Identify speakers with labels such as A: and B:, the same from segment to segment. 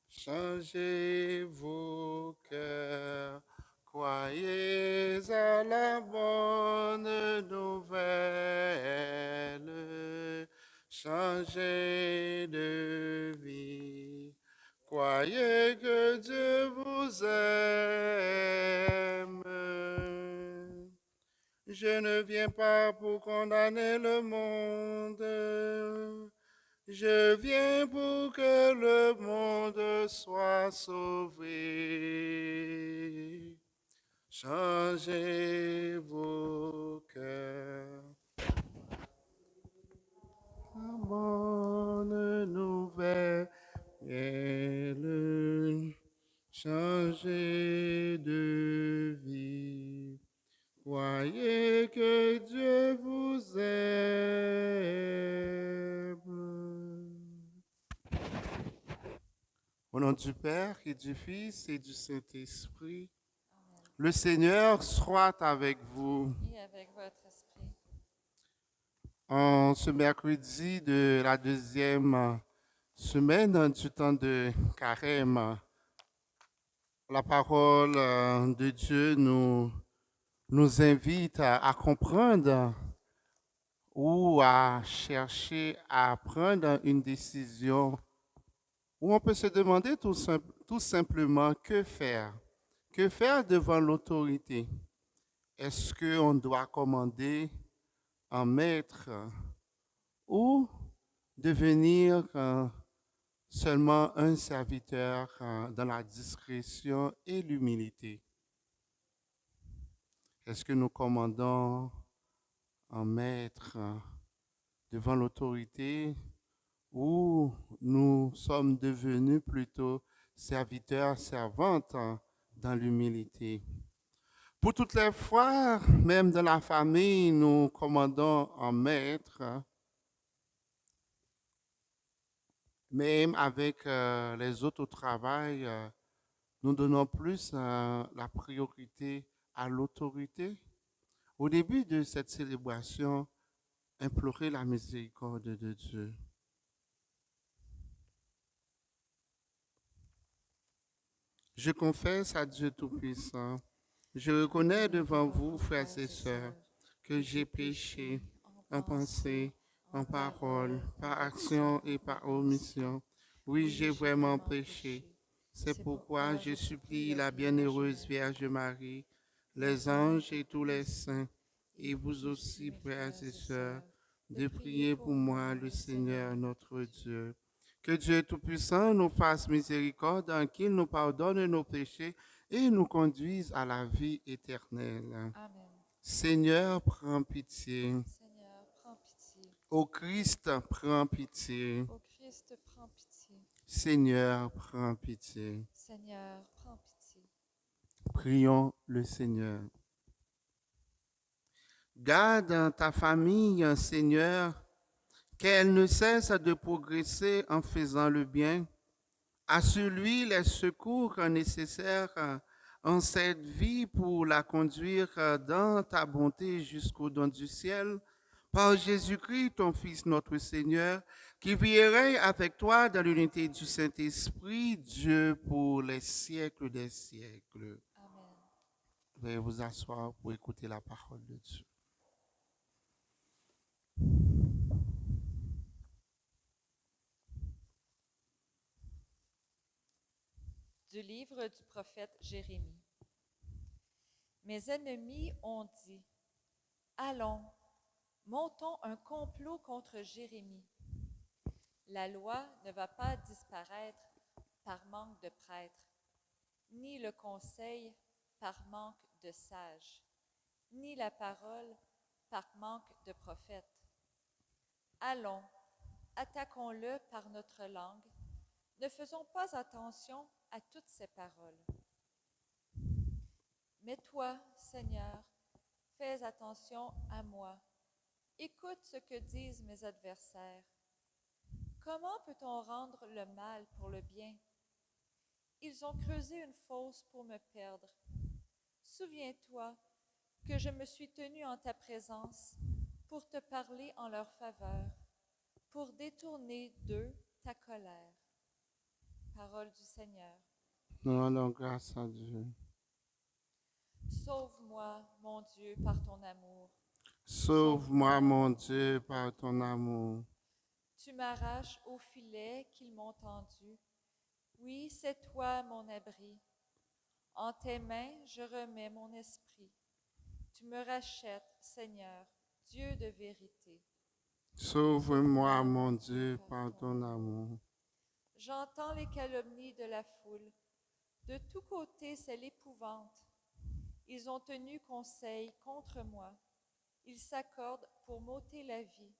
A: Changez vos cœurs, croyez à la bonne nouvelle. Changez de vie, croyez que Dieu vous aime. Je ne viens pas pour condamner le monde. Je viens pour que le monde soit sauvé. Changez vos cœurs. La bonne nouvelle. Changez de vie. Croyez que Dieu vous aime. Au nom du Père et du Fils et du Saint-Esprit, le Seigneur soit avec vous.
B: Et avec votre esprit.
A: En ce mercredi de la deuxième semaine du temps de Carême, la parole de Dieu nous invite à comprendre ou à chercher à prendre une décision où on peut se demander tout simplement que faire. Que faire devant l'autorité? Est-ce qu'on doit commander un maître ou devenir seulement un serviteur dans la discrétion et l'humilité? Est-ce que nous commandons un maître devant l'autorité ou nous sommes devenus plutôt serviteurs, servantes dans l'humilité? Pour toutes les fois, même dans la famille, nous commandons un maître, même avec les autres au travail, nous donnons plus la priorité à l'autorité. Au début de cette célébration, implorer la miséricorde de Dieu. Je confesse à Dieu Tout-Puissant, je reconnais devant vous, frères et sœurs, que j'ai péché en pensée, en parole, par action et par omission. Oui, j'ai vraiment péché. C'est pourquoi je supplie la bienheureuse Vierge Marie, les anges et tous les saints, et vous aussi, frères et sœurs, de prier pour moi, le Seigneur notre Dieu. Que Dieu Tout-Puissant nous fasse miséricorde, qu'il nous pardonne nos péchés et nous conduise à la vie éternelle.
B: Amen.
A: Seigneur, prends pitié.
B: Seigneur, prends pitié.
A: Ô Christ, prends pitié.
B: Ô Christ, prends pitié.
A: Seigneur, prends pitié.
B: Seigneur, prends pitié.
A: Prions le Seigneur. Garde ta famille, Seigneur, qu'elle ne cesse de progresser en faisant le bien. Assure-lui les secours nécessaires en cette vie pour la conduire dans ta bonté jusqu'au don du ciel. Par Jésus-Christ, ton Fils, notre Seigneur, qui vierait avec toi dans l'unité du Saint-Esprit, Dieu pour les siècles des siècles.
B: Amen.
A: Veuillez vous asseoir pour écouter la parole de Dieu.
B: Du livre du prophète Jérémie. Mes ennemis ont dit, allons, montons un complot contre Jérémie. La loi ne va pas disparaître par manque de prêtres, ni le conseil par manque de sages, ni la parole par manque de prophètes. Allons, attaquons-le par notre langue, ne faisons pas attention à toutes ces paroles. Mais toi, Seigneur, fais attention à moi. Écoute ce que disent mes adversaires. Comment peut-on rendre le mal pour le bien? Ils ont creusé une fosse pour me perdre. Souviens-toi que je me suis tenu en ta présence pour te parler en leur faveur, pour détourner d'eux ta colère. Parole du Seigneur.
A: Nous rendons grâce à Dieu.
B: Sauve-moi, mon Dieu, par ton amour.
A: Sauve-moi, mon Dieu, par ton amour.
B: Tu m'arraches au filet qu'ils m'ont tendu. Oui, c'est toi mon abri. En tes mains, je remets mon esprit. Tu me rachètes, Seigneur, Dieu de vérité.
A: Sauve-moi, mon Dieu, par ton amour.
B: J'entends les calomnies de la foule. De tous côtés, c'est l'épouvante. Ils ont tenu conseil contre moi. Ils s'accordent pour m'ôter la vie.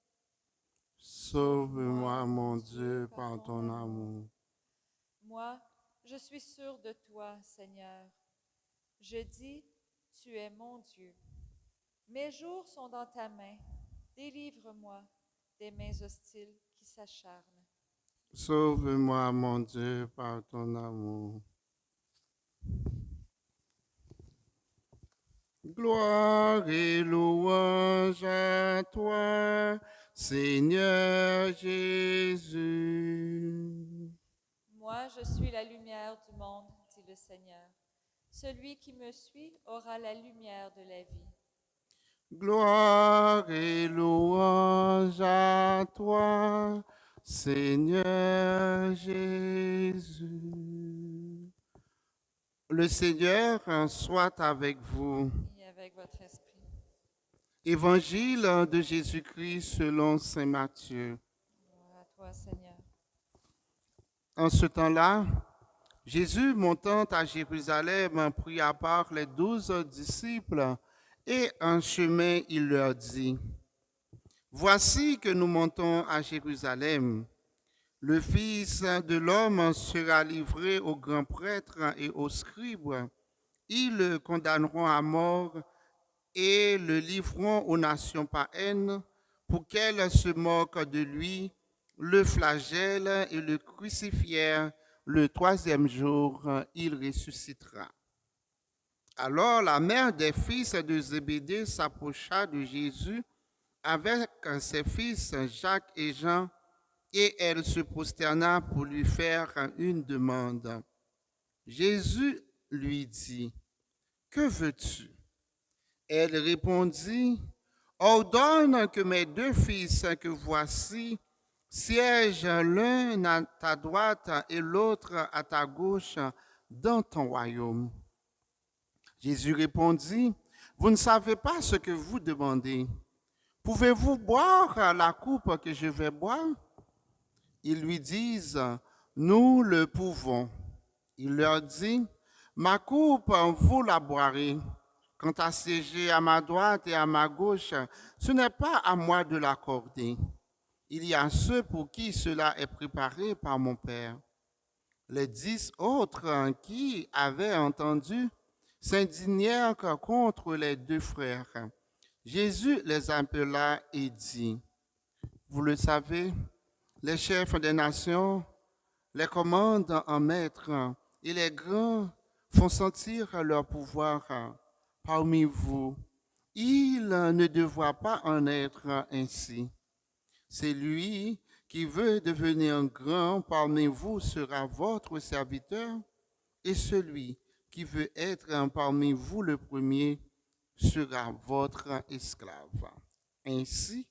A: Sauve-moi, mon Dieu, par ton amour.
B: Moi, je suis sûre de toi, Seigneur. Je dis, tu es mon Dieu. Mes jours sont dans ta main. Délivre-moi des mains hostiles qui s'acharnent.
A: Sauve-moi, mon Dieu, par ton amour. Gloire et louange à toi, Seigneur Jésus.
B: Moi, je suis la lumière du monde, dit le Seigneur. Celui qui me suit aura la lumière de la vie.
A: Gloire et louange à toi, Seigneur Jésus. Le Seigneur soit avec vous.
B: Et avec votre esprit.
A: Évangile de Jésus-Christ selon saint Matthieu.
B: Gloire à toi, Seigneur.
A: En ce temps-là, Jésus, montant à Jérusalem, prit à part les 12 disciples et en chemin, il leur dit, voici que nous montons à Jérusalem. Le Fils de l'homme sera livré aux grands prêtres et aux scribes. Ils le condamneront à mort et le livreront aux nations païennes pour qu'elles se moquent de lui, le flagellent et le crucifièrent. Le troisième jour, il ressuscitera. Alors la mère des fils de Zébédée s'approcha de Jésus avec ses fils Jacques et Jean, et elle se prosterna pour lui faire une demande. Jésus lui dit, que veux-tu? Elle répondit, ordonne que mes deux fils que voici siègent l'un à ta droite et l'autre à ta gauche dans ton royaume. Jésus répondit, vous ne savez pas ce que vous demandez. Pouvez-vous boire la coupe que je vais boire? Ils lui disent, nous le pouvons. Il leur dit, ma coupe, vous la boirez. Quant à siéger à ma droite et à ma gauche, ce n'est pas à moi de l'accorder. Il y a ceux pour qui cela est préparé par mon Père. Les 10 autres qui avaient entendu s'indignèrent contre les deux frères. Jésus les appela et dit, vous le savez, les chefs des nations les commandent en maître et les grands font sentir leur pouvoir parmi vous. Il ne devra pas en être ainsi. C'est lui qui veut devenir grand parmi vous sera votre serviteur, et celui qui veut être parmi vous le premier sera votre esclave. Ainsi,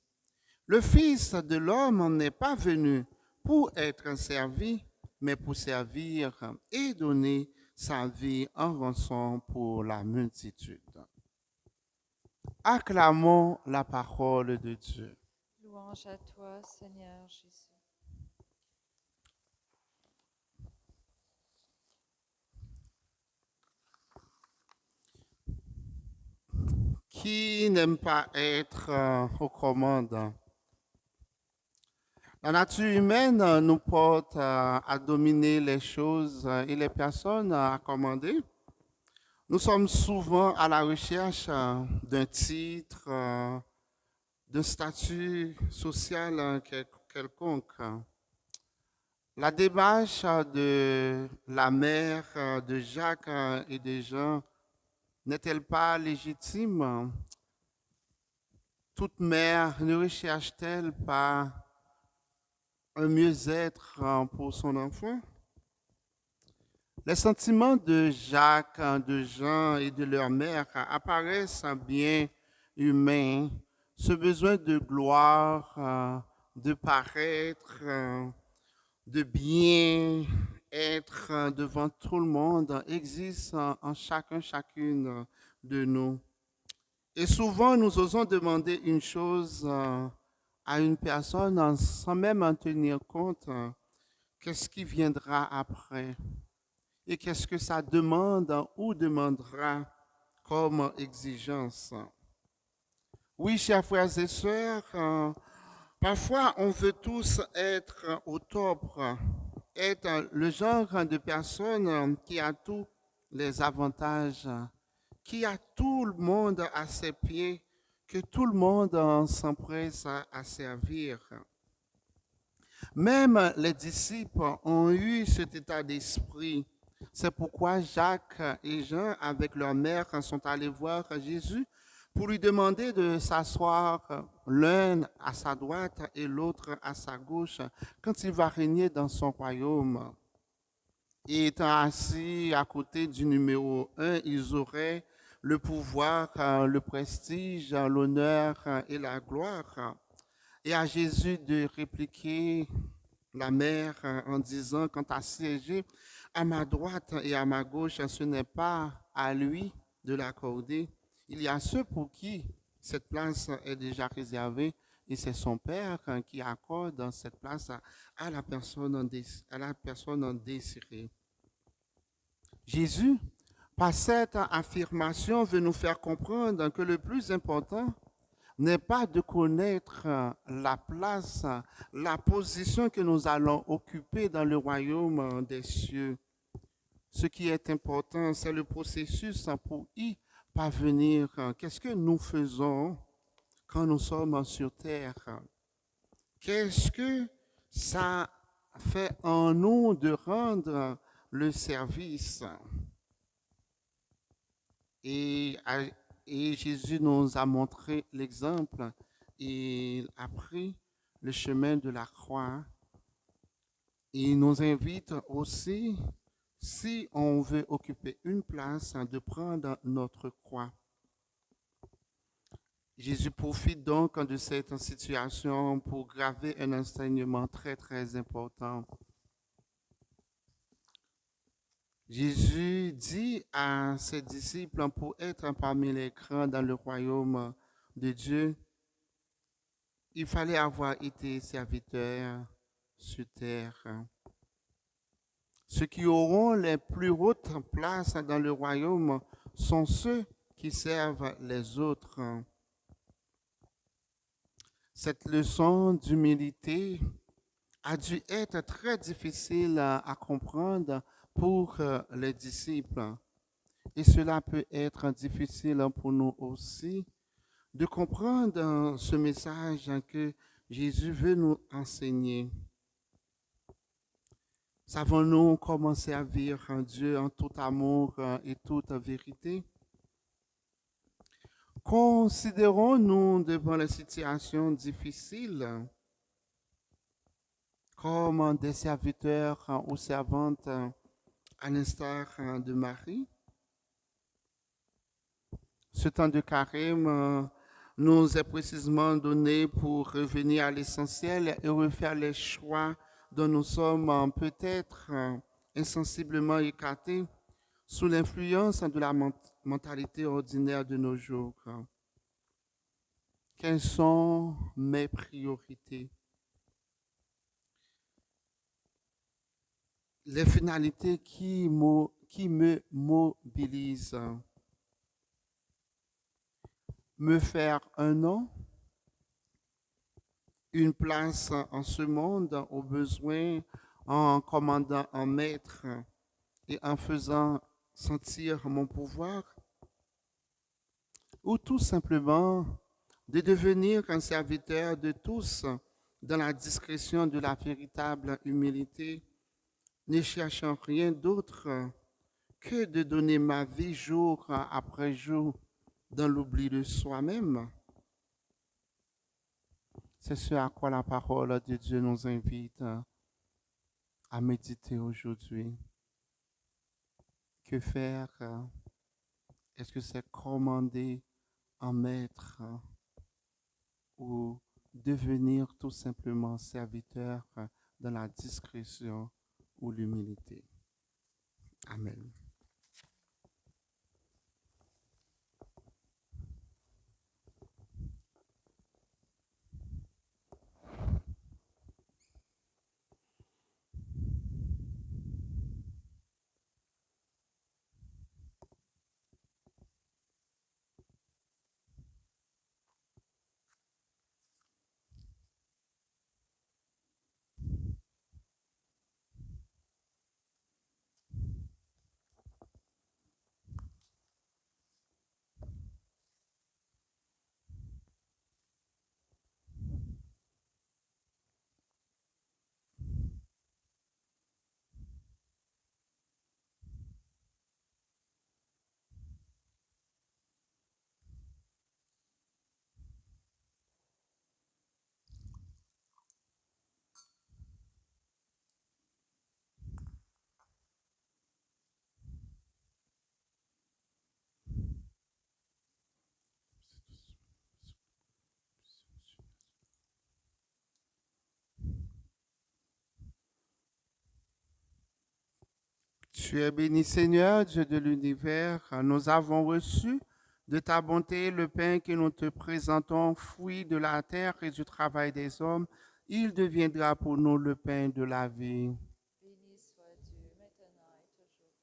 A: le Fils de l'homme n'est pas venu pour être servi, mais pour servir et donner sa vie en rançon pour la multitude. Acclamons la parole de Dieu.
B: Louange à toi, Seigneur Jésus.
A: Qui n'aime pas être aux commandes? La nature humaine nous porte à dominer les choses et les personnes à commander. Nous sommes souvent à la recherche d'un titre, d'un statut social quelconque. La démarche de la mère de Jacques et de Jean n'est-elle pas légitime? toute mère ne recherche-t-elle pas un mieux-être pour son enfant? Les sentiments de Jacques, de Jean et de leur mère apparaissent bien humains. Ce besoin de gloire, de paraître, de bien être devant tout le monde existe en chacun, chacune de nous. Et souvent, nous osons demander une chose à une personne sans même en tenir compte. Qu'est-ce qui viendra après? Et qu'est-ce que ça demande ou demandera comme exigence? Oui, chers frères et sœurs, parfois on veut tous être au top, être le genre de personne qui a tous les avantages, qui a tout le monde à ses pieds, que tout le monde s'empresse à servir. Même les disciples ont eu cet état d'esprit. C'est pourquoi Jacques et Jean, avec leur mère, sont allés voir Jésus pour lui demander de s'asseoir l'un à sa droite et l'autre à sa gauche quand il va régner dans son royaume. Et étant assis à côté du numéro un, ils auraient le pouvoir, le prestige, l'honneur et la gloire. Et à Jésus de répliquer la mère en disant, quant à siéger à ma droite et à ma gauche, ce n'est pas à lui de l'accorder. Il y a ceux pour qui cette place est déjà réservée et c'est son Père qui accorde cette place à la personne désirée. Jésus, par cette affirmation, veut nous faire comprendre que le plus important n'est pas de connaître la place, la position que nous allons occuper dans le royaume des cieux. Ce qui est important, c'est le processus pour y parvenir. Qu'est-ce que nous faisons quand nous sommes sur terre? Qu'est-ce que ça fait en nous de rendre le service? Et et Jésus nous a montré l'exemple. Il a pris le chemin de la croix. Il nous invite aussi, si on veut occuper une place, de prendre notre croix. Jésus profite donc de cette situation pour graver un enseignement très, très important. Jésus dit à ses disciples, pour être parmi les grands dans le royaume de Dieu, il fallait avoir été serviteur sur terre. Ceux qui auront les plus hautes places dans le royaume sont ceux qui servent les autres. Cette leçon d'humilité a dû être très difficile à comprendre pour les disciples. Et cela peut être difficile pour nous aussi de comprendre ce message que Jésus veut nous enseigner. Savons-nous comment servir Dieu en tout amour et toute vérité? Considérons-nous devant les situations difficiles comme des serviteurs ou servantes à l'instar de Marie? Ce temps de carême nous est précisément donné pour revenir à l'essentiel et refaire les choix dont nous sommes peut-être insensiblement écartés sous l'influence de la mentalité ordinaire de nos jours. Quelles sont mes priorités? Les finalités qui me mobilisent. Me faire un nom, une place en ce monde, au besoin, en commandant un maître et en faisant sentir mon pouvoir, ou tout simplement de devenir un serviteur de tous dans la discrétion de la véritable humilité, ne cherchant rien d'autre que de donner ma vie jour après jour dans l'oubli de soi-même. C'est ce à quoi la parole de Dieu nous invite à méditer aujourd'hui. Que faire? Est-ce que c'est commander un maître ou devenir tout simplement serviteur dans la discrétion ou l'humilité? Amen. Tu es béni Seigneur, Dieu de l'univers. Nous avons reçu de ta bonté le pain que nous te présentons, fruit de la terre et du travail des hommes. Il deviendra pour nous le pain de la vie.
B: Béni soit Dieu, maintenant et toujours.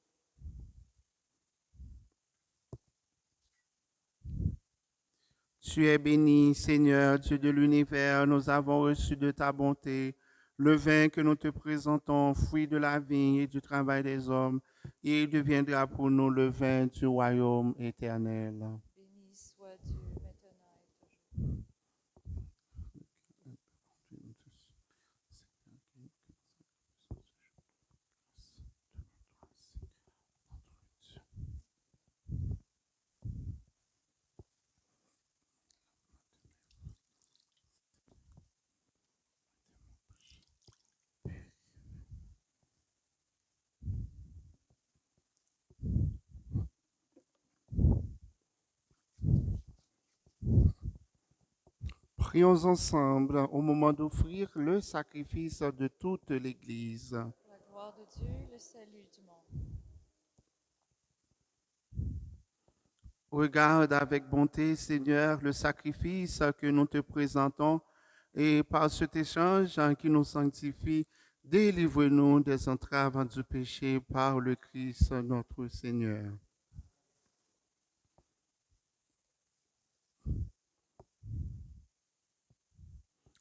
A: Tu es béni Seigneur, Dieu de l'univers. Nous avons reçu de ta bonté le vin que nous te présentons, fruit de la vie et du travail des hommes. Il deviendra pour nous le vin du royaume éternel.
B: Béni soit Dieu, maintenant et toujours.
A: Prions ensemble au moment d'offrir le sacrifice de toute l'Église.
B: Pour la gloire de Dieu, le salut du monde.
A: Regarde avec bonté, Seigneur, le sacrifice que nous te présentons et par cet échange qui nous sanctifie, délivre-nous des entraves du péché par le Christ notre Seigneur.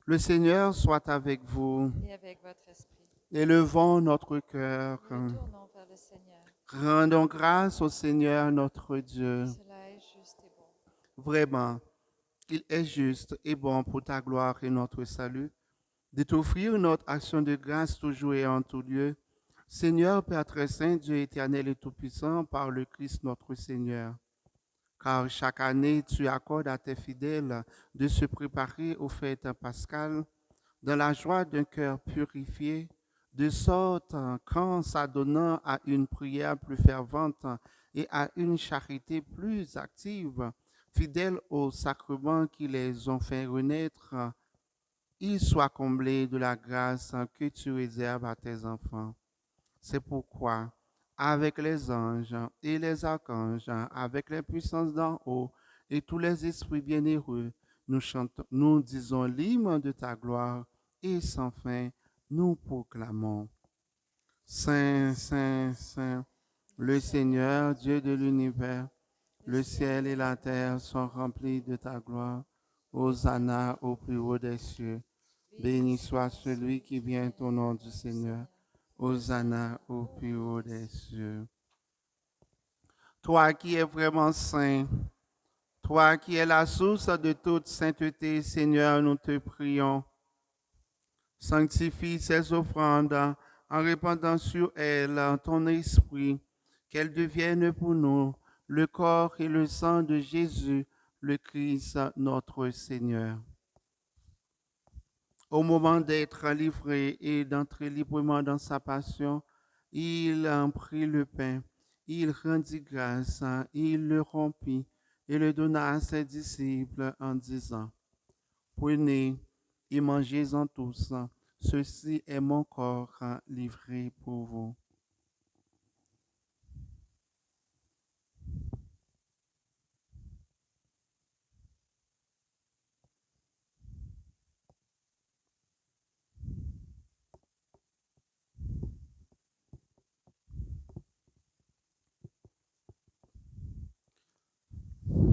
A: Le Seigneur soit avec vous.
B: Et avec votre esprit.
A: Élevons notre cœur.
B: Nous retournons vers le Seigneur.
A: Rendons grâce au Seigneur notre Dieu.
B: Cela est juste et bon.
A: Vraiment, il est juste et bon pour ta gloire et notre salut de t'offrir notre action de grâce toujours et en tout lieu. Seigneur, Père très saint, Dieu éternel et tout-puissant, par le Christ notre Seigneur. Car chaque année, tu accordes à tes fidèles de se préparer aux fêtes pascales dans la joie d'un cœur purifié, de sorte qu'en s'adonnant à une prière plus fervente et à une charité plus active, fidèles aux sacrements qui les ont fait renaître, ils soient comblés de la grâce que tu réserves à tes enfants. C'est pourquoi, avec les anges et les archanges, avec les puissances d'en haut et tous les esprits bienheureux, nous disons l'hymne de ta gloire et sans fin, nous proclamons. Saint, Saint, Saint, le Seigneur, Dieu de l'univers, le ciel et la terre sont remplis de ta gloire. Hosanna au plus haut des cieux. Béni soit celui qui vient au nom du Seigneur. Hosanna au plus haut des cieux. Toi qui es vraiment saint, toi qui es la source de toute sainteté, Seigneur, nous te prions. Sanctifie ces offrandes en répandant sur elles ton esprit, qu'elles deviennent pour nous le corps et le sang de Jésus, le Christ, notre Seigneur. Au moment d'être livré et d'entrer librement dans sa passion, il en prit le pain, il rendit grâce, il le rompit et le donna à ses disciples en disant, prenez et mangez-en tous, ceci est mon corps livré pour vous.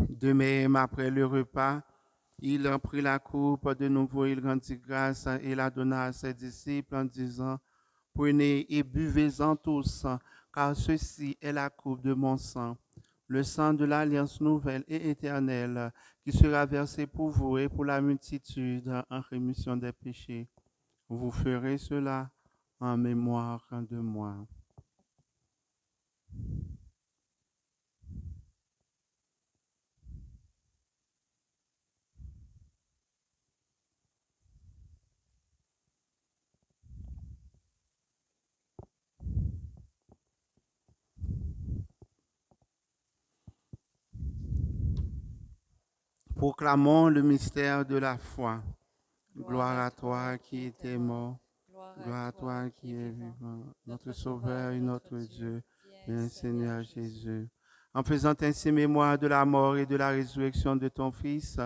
A: De même, après le repas, il en prit la coupe de nouveau, il rendit grâce et la donna à ses disciples en disant, prenez et buvez-en tous, car ceci est la coupe de mon sang, le sang de l'alliance nouvelle et éternelle, qui sera versé pour vous et pour la multitude en rémission des péchés. Vous ferez cela en mémoire de moi. Proclamons le mystère de la foi. Gloire à toi qui étais mort, gloire à toi qui es vivant, notre Sauveur et notre Dieu, bien Seigneur Jésus. En faisant ainsi mémoire de la mort et de la résurrection de ton Fils,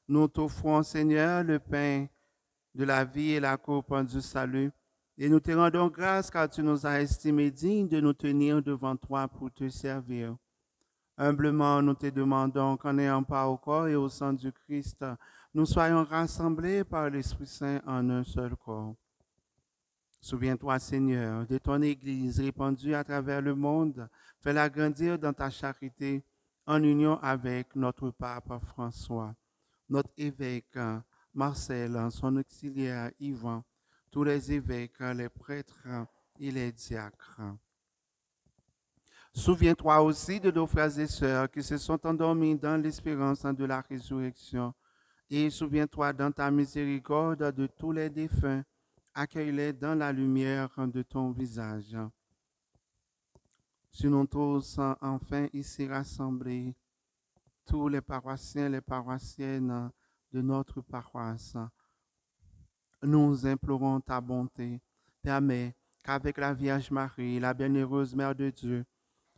A: nous t'offrons, Seigneur, le pain de la vie et la coupe du salut, et nous te rendons grâce car tu nous as estimés dignes de nous tenir devant toi pour te servir. Humblement, nous te demandons qu'en ayant part au corps et au sang du Christ, nous soyons rassemblés par l'Esprit Saint en un seul corps. Souviens-toi, Seigneur, de ton Église répandue à travers le monde. Fais-la grandir dans ta charité en union avec notre pape François, notre évêque Marcel, son auxiliaire Yvan, tous les évêques, les prêtres et les diacres. Souviens-toi aussi de nos frères et sœurs qui se sont endormis dans l'espérance de la résurrection. Et souviens-toi dans ta miséricorde de tous les défunts. Accueille-les dans la lumière de ton visage. Si nous tous, enfin ici rassemblés, tous les paroissiens, les paroissiennes de notre paroisse, nous implorons ta bonté. Permets qu'avec la Vierge Marie, la bienheureuse Mère de Dieu,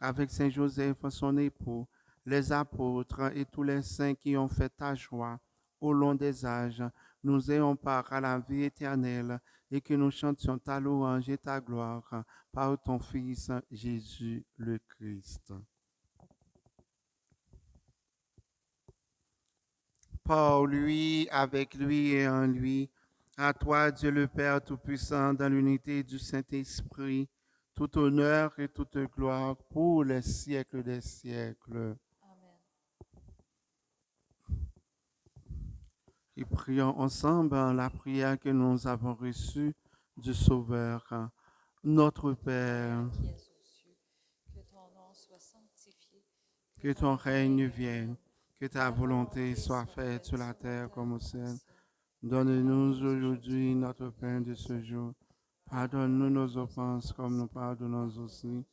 A: avec Saint Joseph, son époux, les apôtres et tous les saints qui ont fait ta joie au long des âges, nous ayons part à la vie éternelle et que nous chantions ta louange et ta gloire par ton Fils Jésus le Christ. Par lui, avec lui et en lui, à toi, Dieu le Père Tout-Puissant, dans l'unité du Saint-Esprit, tout honneur et toute gloire pour les siècles des siècles.
B: Amen.
A: Et prions ensemble la prière que nous avons reçue du Sauveur. Notre Père,
B: Qui es aux cieux, que ton nom soit sanctifié,
A: que ton règne vienne, que ta volonté soit faite sur la terre comme au ciel. Donne-nous aujourd'hui notre pain de ce jour. Pardonne-nous nos offenses comme nous pardonnons aussi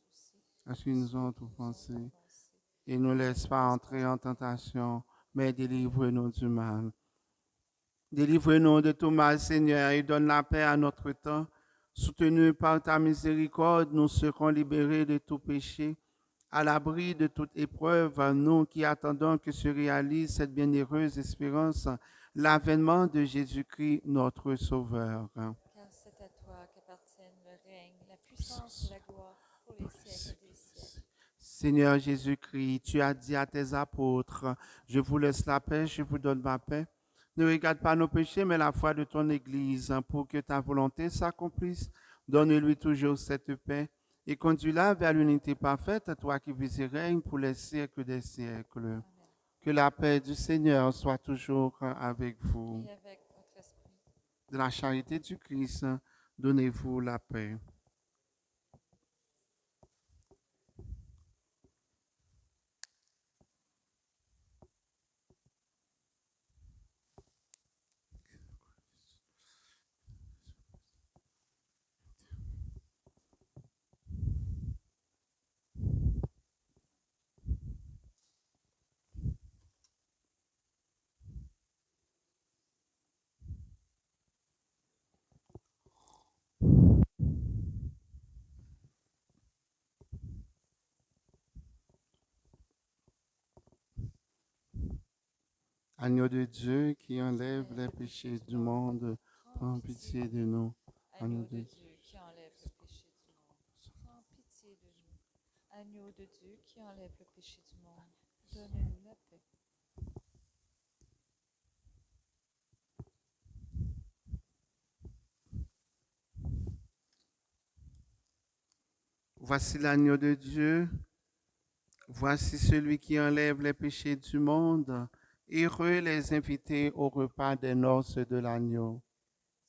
A: à ceux qui nous ont offensés. Et ne laisse pas entrer en tentation, mais délivre-nous du mal. Délivre-nous de tout mal, Seigneur, et donne la paix à notre temps. Soutenus par ta miséricorde, nous serons libérés de tout péché, à l'abri de toute épreuve, nous qui attendons que se réalise cette bienheureuse espérance, l'avènement de Jésus-Christ, notre Sauveur.
B: Car c'est à toi qu'appartiennent le règne, la puissance et la gloire pour les siècles des siècles.
A: Seigneur Jésus-Christ, tu as dit à tes apôtres, je vous laisse la paix, je vous donne ma paix. Ne regarde pas nos péchés, mais la foi de ton Église, pour que ta volonté s'accomplisse. Donne-lui toujours cette paix et conduis-la vers l'unité parfaite, toi qui vis et règnes pour les siècles des siècles.
B: Amen.
A: Que la paix du Seigneur soit toujours avec vous.
B: Et avec votre esprit.
A: De la charité du Christ, donnez-vous la paix. Agneau de Dieu qui enlève les péchés du monde, prends pitié de nous.
B: Agneau de Dieu qui enlève le péché du monde, prends pitié de nous. Agneau de Dieu qui enlève le péché du monde, donne-nous la paix.
A: Voici l'agneau de Dieu. Voici celui qui enlève les péchés du monde. Heureux les invités au repas des noces de l'agneau.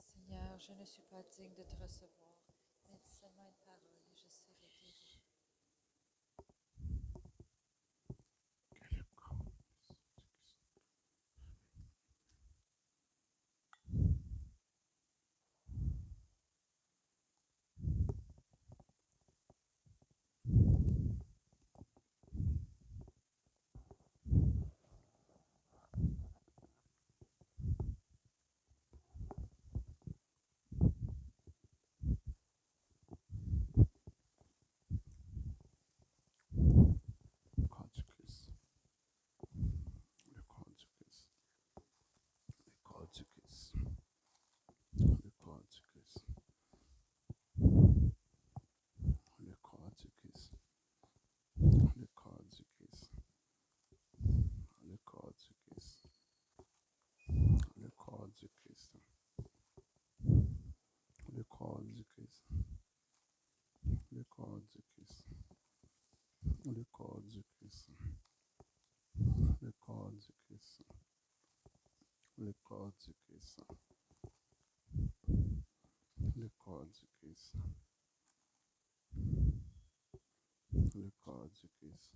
B: Seigneur, je ne suis pas digne de te recevoir, mais dis seulement une parole et je serai guéri.
A: Le corps du Christ. Le corps du Christ. Le corps du Christ. Le corps du Christ. Le corps du Christ. Le corps du Christ. Le corps du Christ. Le corps du Christ. Le corps du Christ. Le corps du Christ. Le corps du Christ. Le corps du Christ. Le corps du Christ. Le corps du Christ. Le corps du Christ.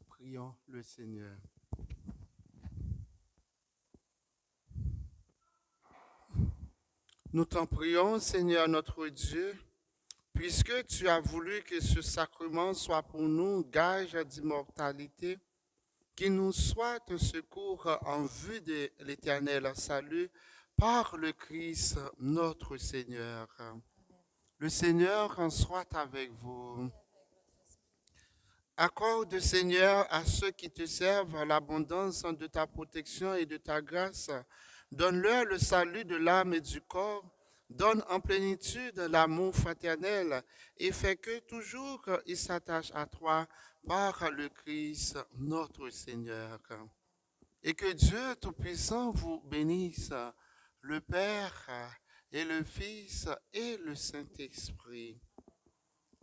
A: Prions le Seigneur. Nous t'en prions, Seigneur notre Dieu, puisque tu as voulu que ce sacrement soit pour nous gage d'immortalité, qu'il nous soit un secours en vue de l'éternel salut par le Christ notre Seigneur. Le Seigneur en soit avec vous. Accorde, Seigneur, à ceux qui te servent l'abondance de ta protection et de ta grâce. Donne-leur le salut de l'âme et du corps. donne en plénitude l'amour fraternel et fait que toujours il s'attache à toi par le Christ notre Seigneur. Et que Dieu Tout-Puissant vous bénisse, le Père et le Fils et le Saint-Esprit.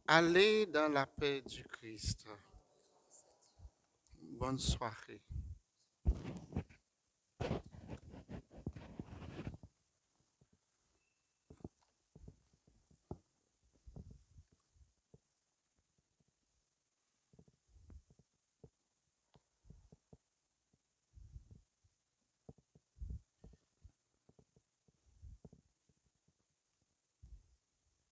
A: Allez dans la paix du Christ. Bonne soirée.